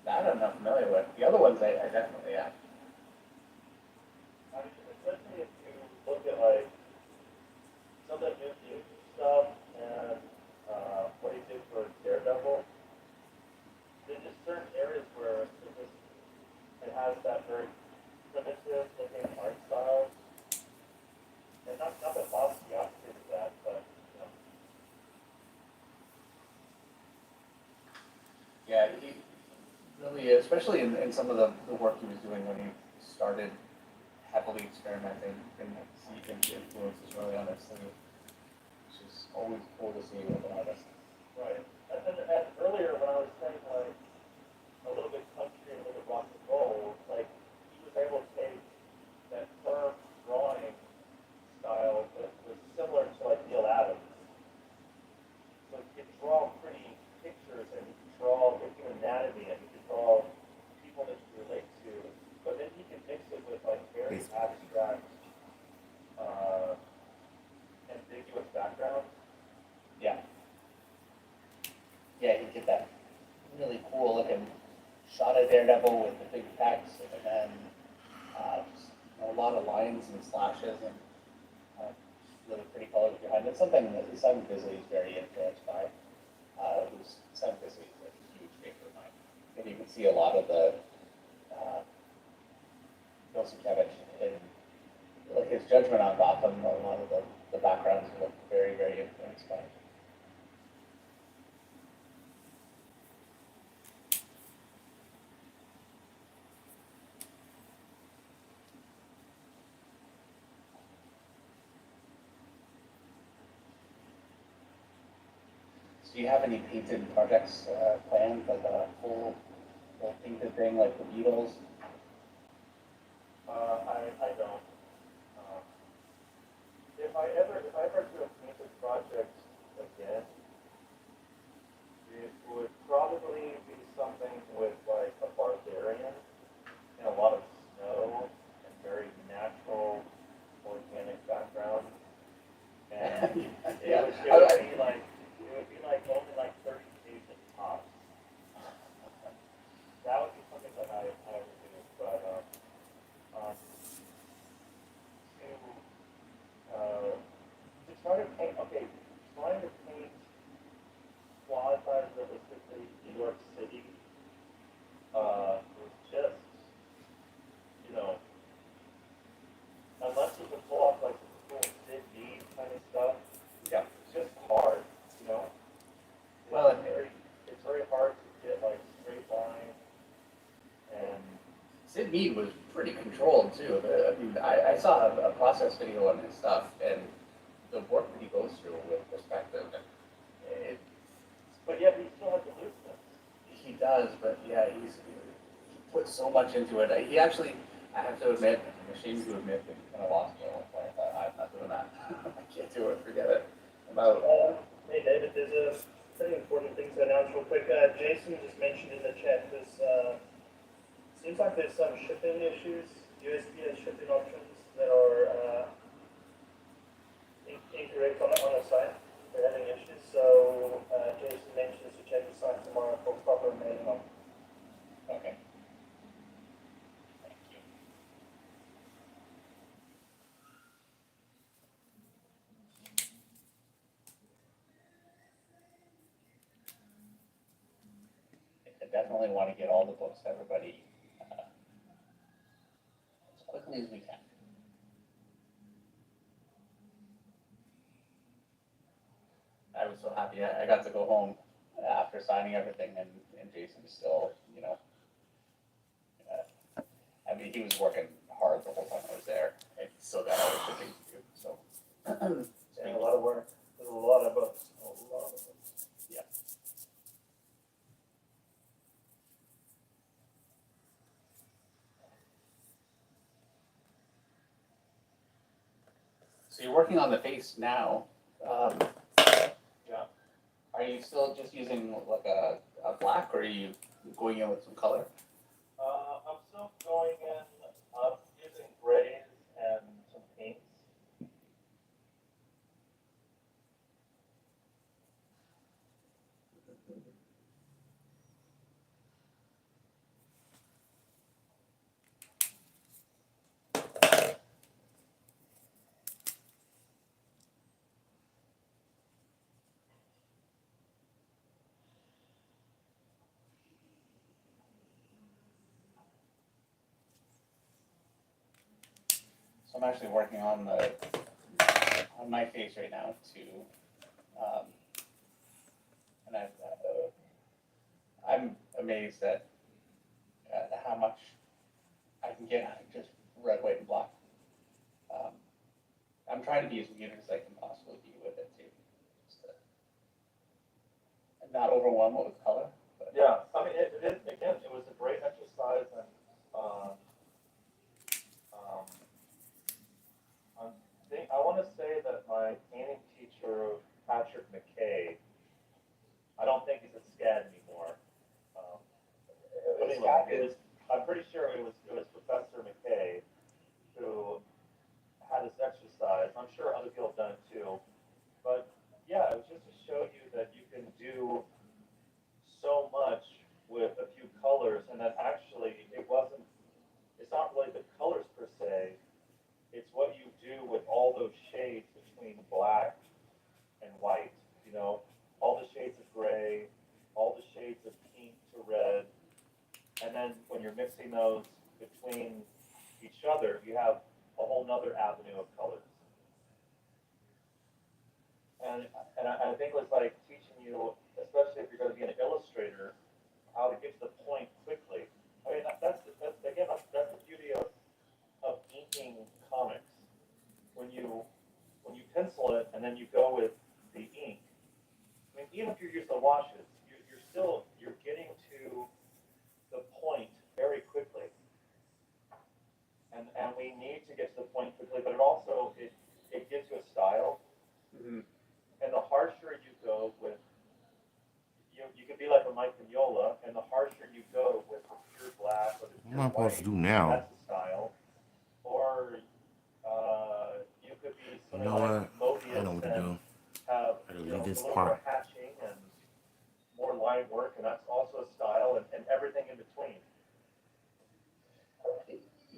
That I'm not familiar with. The other ones I definitely am. I mean, especially if you look at like some of the new stuff and what he did for Daredevil, there's just certain areas where it has that very primitive looking art style. And not that Basquiat did that, but Yeah, he really, especially in some of the work he was doing when he started heavily experimenting, and see his influences really on his sleeve, which is always cool to see with an artist. right. And earlier when I was saying like a little bit country, a little bit rock and roll, like he was able to take that firm drawing style that was similar to like Neil Adams. So he could draw pretty pictures and he could draw the human anatomy and he could draw people that you relate to, but then he could mix it with like very abstract, uh, ambiguous backgrounds. Yeah, yeah, he did that really cool looking shot of Daredevil with the big pecs, and then just a lot of lines and slashes and really pretty colors behind it. Something that Simon Bisley is very influenced by. Simon Bisley is a huge favorite of mine. And you can see a lot of the Bill Sienkiewicz in like his judgment on Gotham. A lot of the backgrounds look very, very influenced by. So do you have any painted projects planned, like a full painted thing like the Beatles? I don't. Um, if I ever do a painted project again, it would probably be something with like a barbarian and a lot of snow and Sid Mead was pretty controlled too. I mean, I saw a process video on his stuff, and the work that he goes through with perspective, it, But yet he still has the looseness. he does, but yeah, he put so much into it. He actually, I have to admit, I'm ashamed to admit that he kind of lost me at one point. I thought, I'm not doing that. I can't do it. Forget it. I'm out. Hey David, there's a pretty important thing to announce real quick. Jason just mentioned in the chat this, seems like there's some shipping issues, USPS shipping options that are incorrect on the site. They're having issues, so Jason mentions to check the site tomorrow for proper mailing. Okay. Thank you. I definitely want to get all the books to everybody as quickly as we can. I was so happy. I got to go home after signing everything, and Jason still, I mean, he was working hard the whole time I was there, and he still got all the shipping to do. So, Yeah, a lot of work. There's a lot of books. A lot of books. yeah. So you're working on the face now. Yeah. Are you still just using like a black, or are you going in with some color? I'm still going in, using grays and some paints. So I'm actually working on my face right now too, and I'm amazed at how much I can get out of just red, white, and black. Um, I'm trying to be as muted as I can possibly be with it too, just to not overwhelm it with color. But Yeah, I mean, again, it was a great exercise, and I want to say that my painting teacher, Patrick McKay, I don't think he's at SCAD anymore. Anyway, I'm pretty sure it was Professor McKay who had this exercise. I'm sure other people have done it too. But yeah, it was just to show you that you can do so much with a few colors, and that actually it's not really the colors per se, it's what you do with all those shades between black and white, all the shades of gray, all the shades of pink to red, and then when you're mixing those between each other, you have a whole nother avenue of colors. And I think it was like teaching you, especially if you're going to be an illustrator, how to get to the point quickly. I mean, that's the beauty of inking comics. When you pencil it and then you go with the ink. I mean, even if you're using the washes, you're getting to the point very quickly. And we need to get to the point quickly, but it gives you a style. mm-hmm. And the harsher you go with, you can be like a Mike Mignola, and the harsher you go with the pure black or the pure What am I supposed white, to do now? that's the style. Or you could be You something know like what? I Mobius know what to and do. have I gotta a leave this little part. more hatching and more line work, and that's also a style, and everything in between.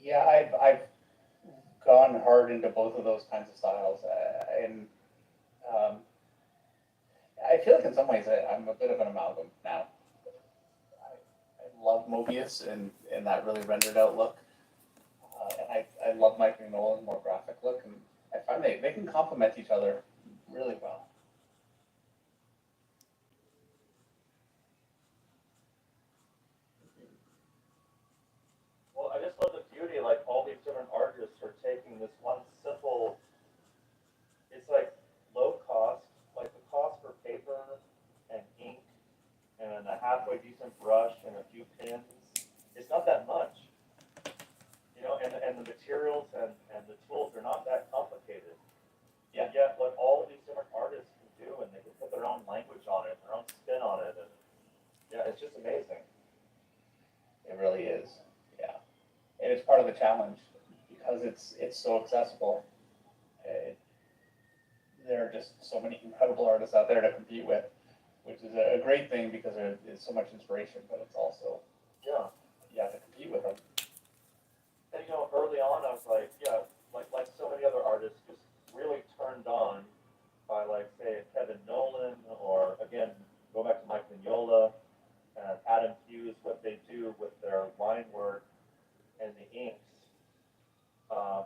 Yeah, I've gone hard into both of those kinds of styles, and I feel like in some ways I'm a bit of an amalgam now. I love Mobius and that really rendered out look, and I love Mike Nolan's more graphic look, and I find they can complement each other really well. Well, I just love artists are taking this one simple, it's like low cost, like the cost for paper and ink and a halfway decent brush and a few pins, it's not that much. You know, and the materials and the tools are not that complicated. Yeah. And yet what all these different artists can do, and they can put their own language on it, their own spin on it, and yeah, it's just amazing. It really is, yeah. And it's part of the challenge because it's so accessible. Uh, there are just so many incredible artists out there to compete with, which is a great thing because there is so much inspiration, but it's also, Yeah. you have to compete with them. And you know, early on I was like, yeah, like so many other artists, just really turned on by like say Kevin Nolan or again, go back to Mike Mignola and Adam Hughes, what they do with their line work and the inks.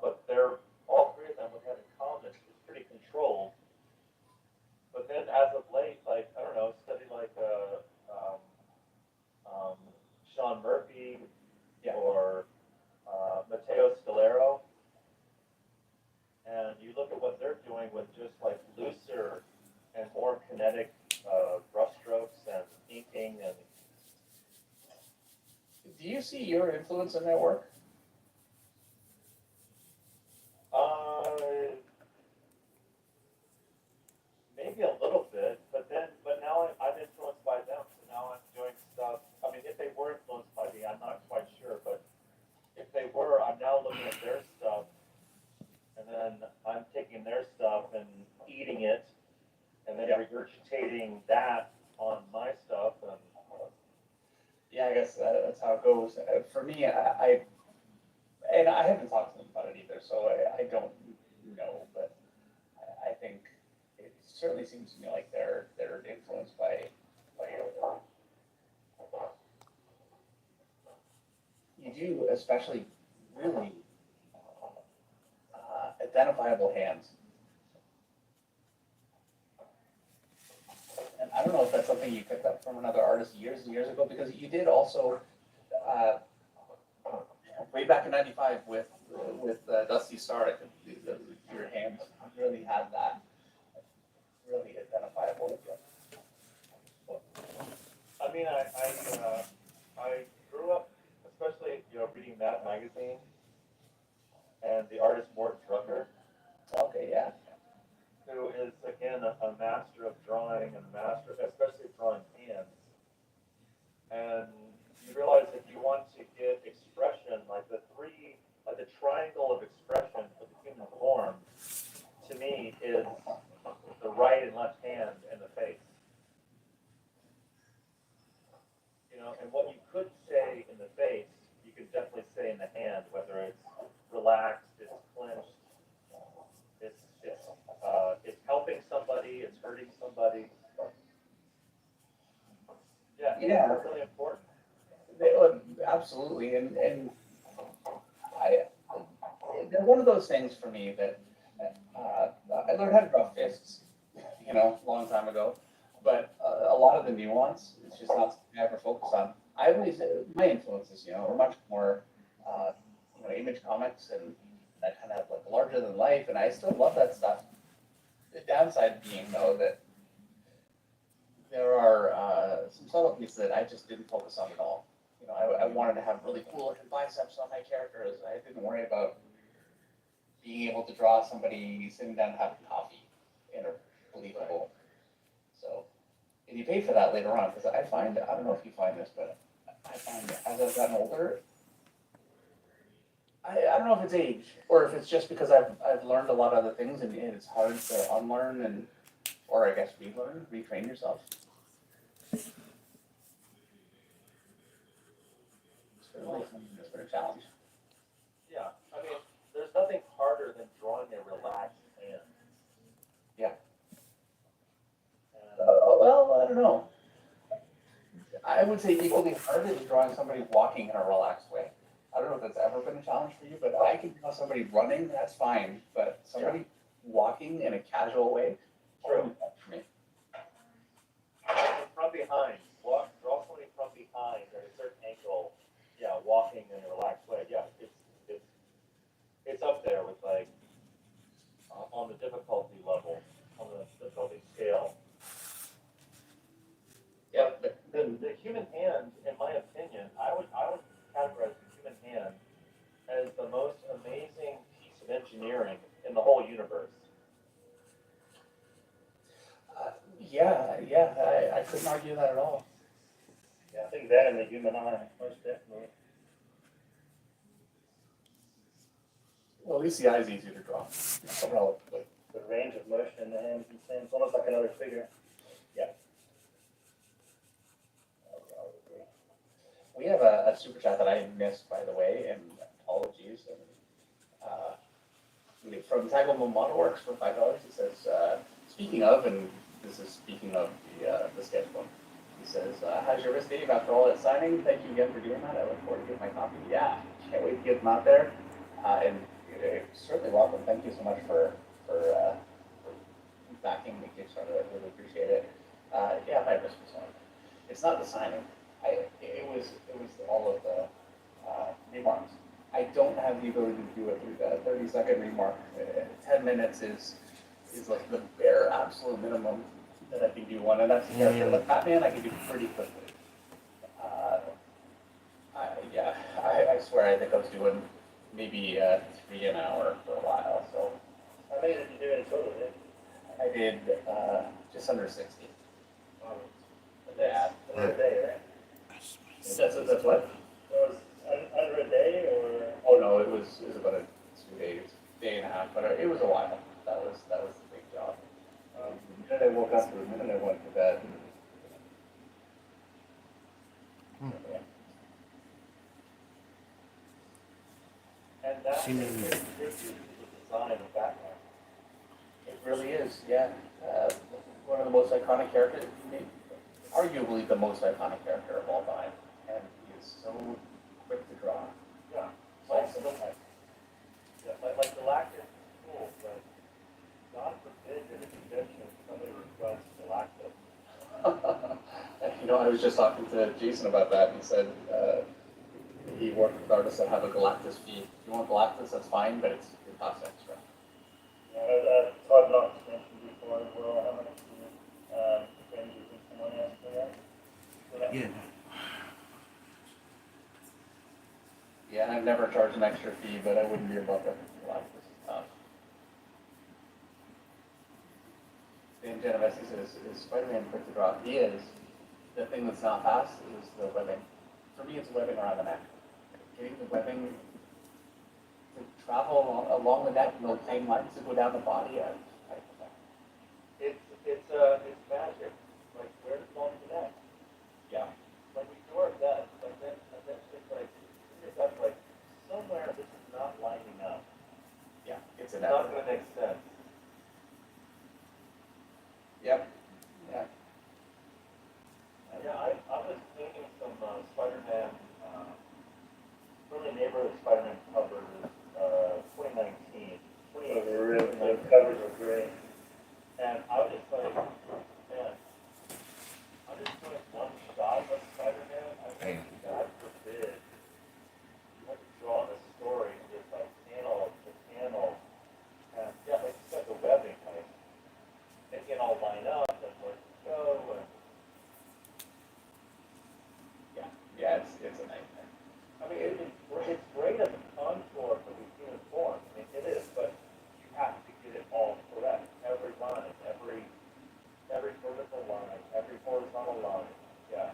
But they're all three of them what they have in common is pretty controlled. But then as of late, like I don't know, study like Sean Murphy Yeah. or Matteo Scalero, and you look at what they're doing with just like looser and more kinetic brush strokes and inking and Do you see your influence in that work? maybe a little bit, but now I'm influenced by them, so now I'm doing stuff. I mean, if they were influenced by me, I'm not quite sure, but if they were, I'm now looking at their stuff, and then I'm taking their stuff and eating it, and then Yeah. regurgitating that on my stuff, and Yeah, I guess that's how it goes. For me, and I haven't talked to them about it either, so I don't know, but I think it certainly seems to me like they're influenced by your work. You do, especially really identifiable hands. And I don't know if that's something you picked up from another artist years and years ago, because you did also, uh, way back in '95 with Dusty Star, I think your hands really had that really identifiable. I mean, I grew up, especially reading that magazine, and the artist Mort Drucker, Okay, yeah, who is again a master of drawing and a master, especially of drawing hands. And you realize if you want to get expression, like the triangle of expression for the human form, to me is the right and left hand and the face. And what you could say in the face, you could definitely say in the hand, whether it's relaxed, it's clenched, it's helping somebody, it's hurting somebody. Yeah, Yeah. it's really important. absolutely, and I they're one of those things for me that I learned how to draw fists, a long time ago, but a lot of the nuance is just not something I ever focus on. I always my influences, are much more image comics and that kind of like larger than life, and I still love that stuff. The downside being though that there are some subtleties that I just didn't focus on at all. I wanted to have really cool looking biceps on my characters. I didn't worry about being able to draw somebody sitting down having coffee in a believable. So, and you pay for that later on because I don't know if you find this, but I find that as I've gotten older, I don't know if it's age or if it's just because I've learned a lot of other things and it's hard to unlearn or I guess relearn, retrain yourself. It's been a challenge. Yeah, I mean, there's nothing harder than drawing a relaxed hand. Yeah. And, Well, I don't know. I would say equally hard is drawing somebody walking in a relaxed way. I don't know if that's ever been a challenge for you, but I can draw somebody running, that's fine. But somebody walking in a casual way, True. for me. From behind, draw somebody from behind at a certain angle. Yeah, walking in a relaxed way. Yeah, it's up argue that at all. Yeah, I think that and the human eye, most definitely. Well, at least the eye is easier to draw. Relatively. The range of motion in the hand is insane. It's almost like another figure. We have a super chat that I missed, by the way, and apologies. And, from Tagalmo Model Works for $5, he says, speaking of, and this is speaking of the sketchbook, he says, how's your wrist, Dave, after all that signing? Thank you again for doing that. I look forward to getting my copy. Yeah, can't wait to get them out there. And certainly welcome. Thank you so much for backing the Kickstarter. I really appreciate it. Yeah, my wrist was on. It's not the signing. It was all of the remarks. I don't have the ability to do a 30-second remark. 10 minutes is like the bare absolute minimum that I can do one, and that's the character. Like Batman, I can do pretty quickly. I swear, I think I was doing maybe 3 an hour for a while. So How many did you do in total, Dave? I did just under 60. Wow. Yeah. Under a day, right? That's what? So it was under a day, or? Oh no, it was about 2 days, day and a half, but it was a while. That was the big job. The minute I woke up, the minute I went to bed. Yeah. And that is the design of Batman. It really is, yeah. One of the most iconic characters, arguably the most iconic character of all time, and he is so quick to draw. Yeah. Also, Like Galactus is cool, but God forbid that a convention somebody requests Galactus. I was just talking to Jason about that, and he said he worked with artists that have a Galactus fee. If you want Galactus, that's fine, but it costs extra. Yeah, it's hard not to mention before as well, how much changes in someone else for that. Yeah. Yeah, and I've never charged an extra fee, but I wouldn't be above it. Galactus is tough. Dan Genovese says, is Spider-Man quick to draw? He is. The thing that's not fast is the webbing. For me, it's webbing around the neck. Getting the webbing to travel along the neck and those same lines to go down the body, It's magic. Like, where does it go into that? yeah. Like, we do our best, but then eventually, like, yourself, like, somewhere this is not lining up. Yeah, it's It's an not effort. gonna make sense. Yep. Yeah. Yeah, I was painting some Spider-Man, friendly neighborhood Spider-Man covers, 2019. Really, the covers are great. And I was just like, man, I'm just doing one shot of Spider-Man. I mean, God forbid, you have to draw a story just like panel to panel. And yeah, like you said, the webbing, like, making it all line up and where to go. And Yeah, it's a nightmare. I mean, it's great as a contour for the human form. I mean, it is, but you have to get it all correct. Every line, every vertical line, every horizontal line. Yeah.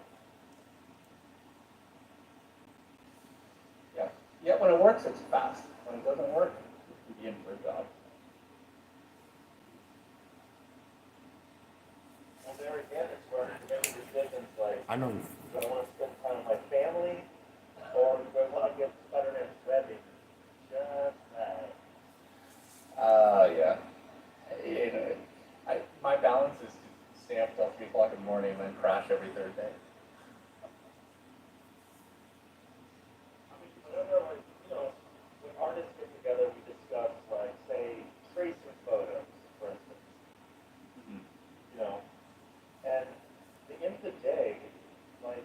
Yeah. Yeah, when it works, it's fast. When it doesn't work, you can be in for a job. Well, there again, it's where you make decisions like, I know. do I want to spend time with my family, or do I want to get Spider-Man ready? Just right. Yeah. My balance is to stay up till 3 o'clock in the morning and then crash every third day. I mean, whenever, like, when artists get together, we discuss, like, say, tracing photos, for instance. And at the end of the day, like,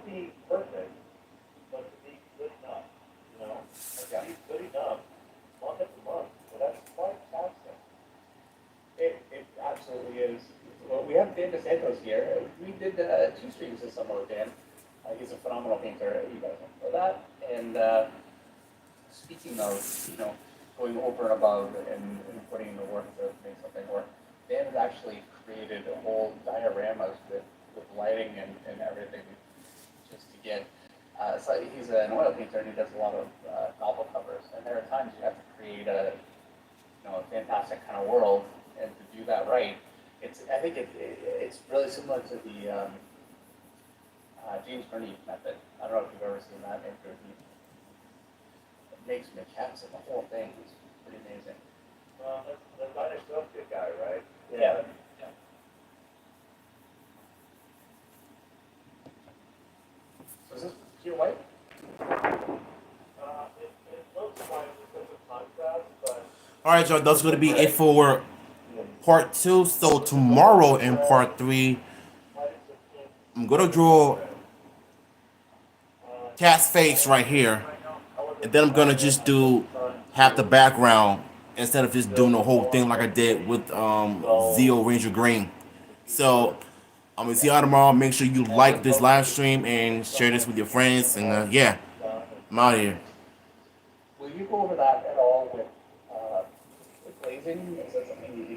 be perfect, but to be good enough, you know? And to be good enough, month after month, well, that's quite taxing. It absolutely is. Well, we have Dan DeSantos here. We did 2 streams this summer with Dan. He's a phenomenal painter. You guys know that. And speaking of, going over and above and putting in the work to make something work, Dan has actually created a whole dioramas with lighting and everything just to get. So he's an oil painter and he does a lot of novel covers. And there are times you have to create a fantastic kind of world, and to do that right, I think it's really similar to the James Gurney method. I don't know if you've ever seen that intro. It makes maquettes and the whole thing is pretty amazing. That's the Dinosaur guy, right? Yeah. So is this pure white? It looks like because of contrast, but All right, y'all. That's gonna be it for part 2. So tomorrow in part 3, white is the pink. I'm gonna draw Cat's face right here, and then I'm gonna just do half the background instead of just doing the whole thing like I did with Zeo Ranger Green. So I'm gonna see y'all tomorrow. Make sure you like this live stream and share this with your friends. And yeah, I'm out of here. Will you go over that at all with glazing? Is that something